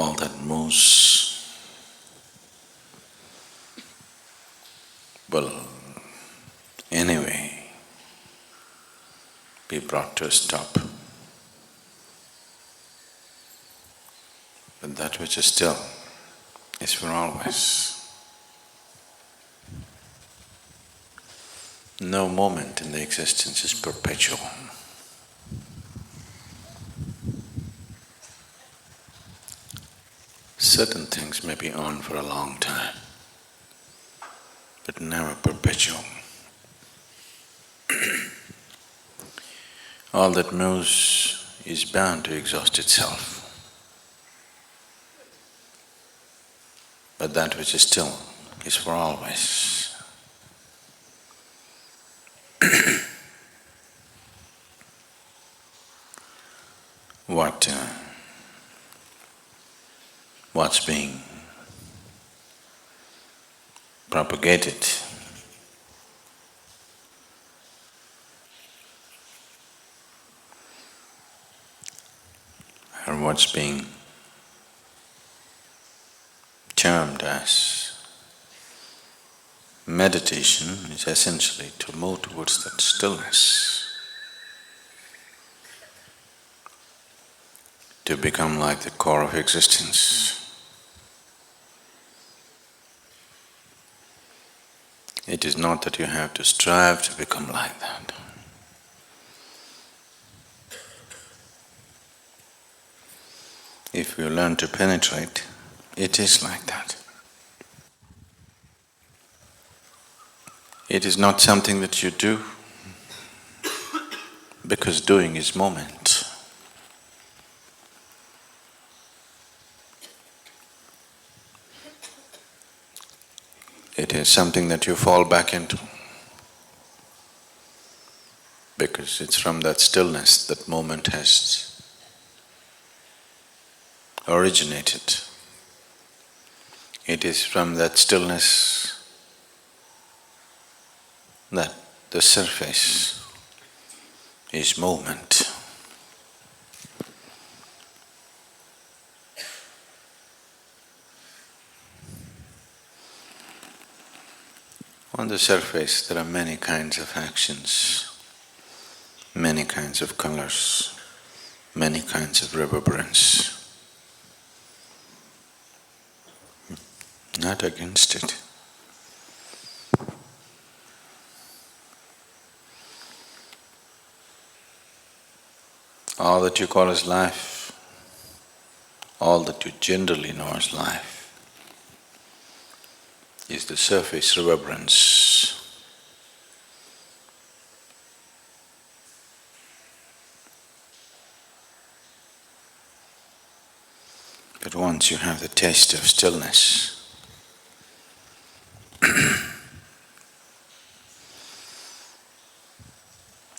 all that moves will anyway be brought to a stop. But that which is still is for always. No moment in the existence is perpetual. Certain things may be on for a long time, but never perpetual. All that moves is bound to exhaust itself. But that which is still is for always. What's being propagated or what's being termed as meditation is essentially to move towards that stillness, to become like the core of existence. It is not that you have to strive to become like that. If you learn to penetrate, it is like that. It is not something that you do because doing is moment. It is something that you fall back into because it's from that stillness that moment has originated. It is from that stillness that the surface is movement. On the surface there are many kinds of actions, many kinds of colors, many kinds of reverberance. Not against it. All that you call as life, all that you generally know as life, is the surface reverberance. But once you have the taste of stillness,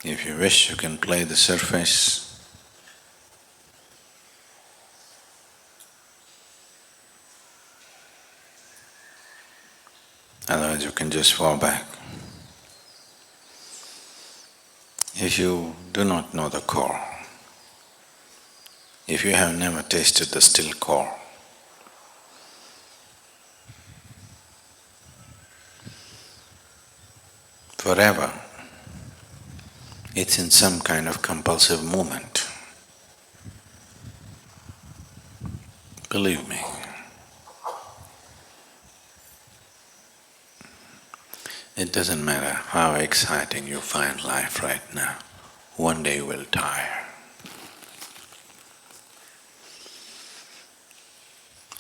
if you wish, you can play the surface. Otherwise you can just fall back. If you do not know the core, if you have never tasted the still core, forever it's in some kind of compulsive movement. Believe me. It doesn't matter how exciting you find life right now, one day you will tire.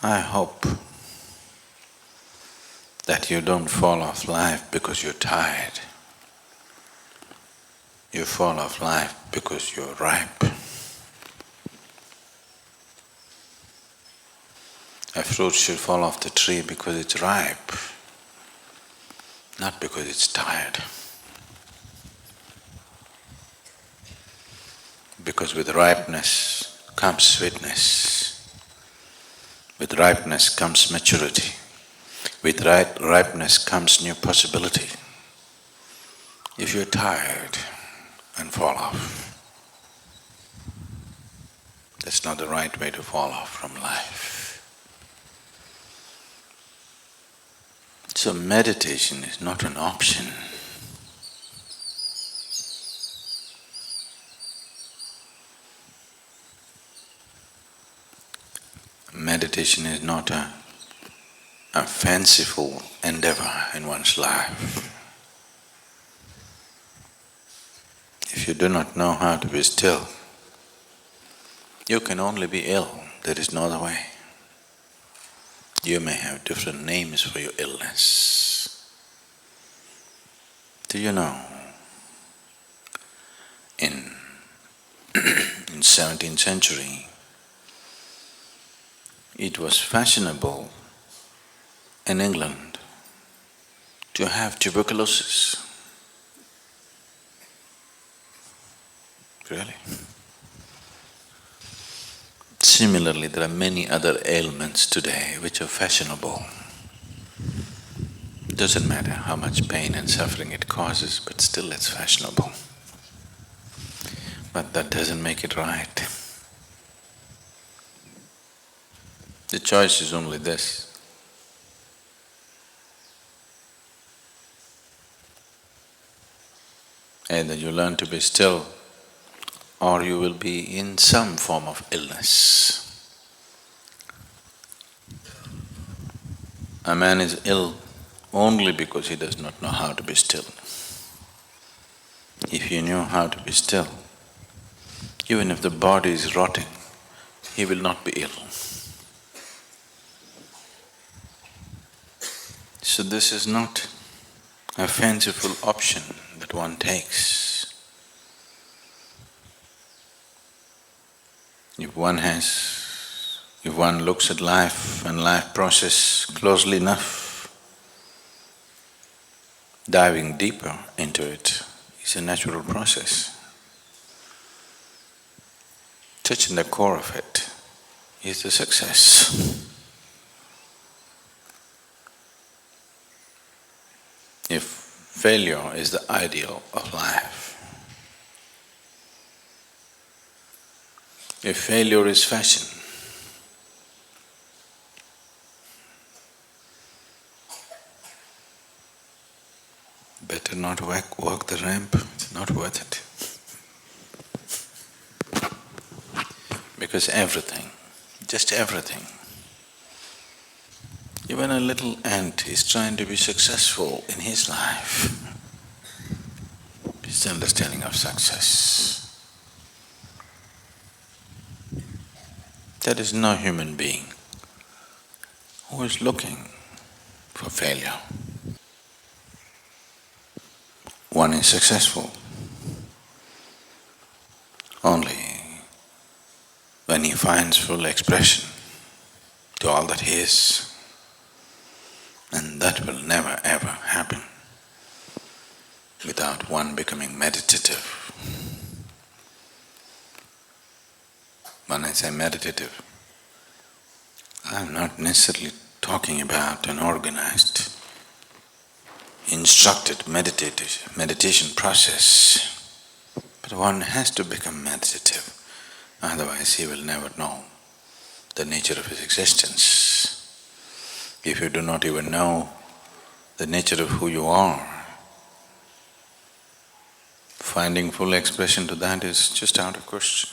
I hope that you don't fall off life because you're tired. You fall off life because you're ripe. A fruit should fall off the tree because it's ripe, not because it's tired. Because with ripeness comes sweetness. With ripeness comes maturity. With ripeness comes new possibility. If you're tired and fall off, that's not the right way to fall off from life. So meditation is not an option. Meditation is not a fanciful endeavor in one's life. If you do not know how to be still, you can only be ill, there is no other way. You may have different names for your illness. Do you know, in 17th century, it was fashionable in England to have tuberculosis. Really? Similarly, there are many other ailments today which are fashionable. Doesn't matter how much pain and suffering it causes, but still it's fashionable. But that doesn't make it right. The choice is only this. Either you learn to be still, or you will be in some form of illness. A man is ill only because he does not know how to be still. If he knew how to be still, even if the body is rotting, he will not be ill. So this is not a fanciful option that one takes. If one looks at life and life process closely enough, diving deeper into it is a natural process. Touching the core of it is the success. If failure is the ideal of life, if failure is fashion, better not walk the ramp, it's not worth it. Because everything, just everything, even a little ant is trying to be successful in his life. His understanding of success. There is no human being who is looking for failure. One is successful only when he finds full expression to all that he is. And that will never ever happen without one becoming meditative. When I say meditative, I'm not necessarily talking about an organized, instructed meditation process, but one has to become meditative, otherwise he will never know the nature of his existence. If you do not even know the nature of who you are, finding full expression to that is just out of question.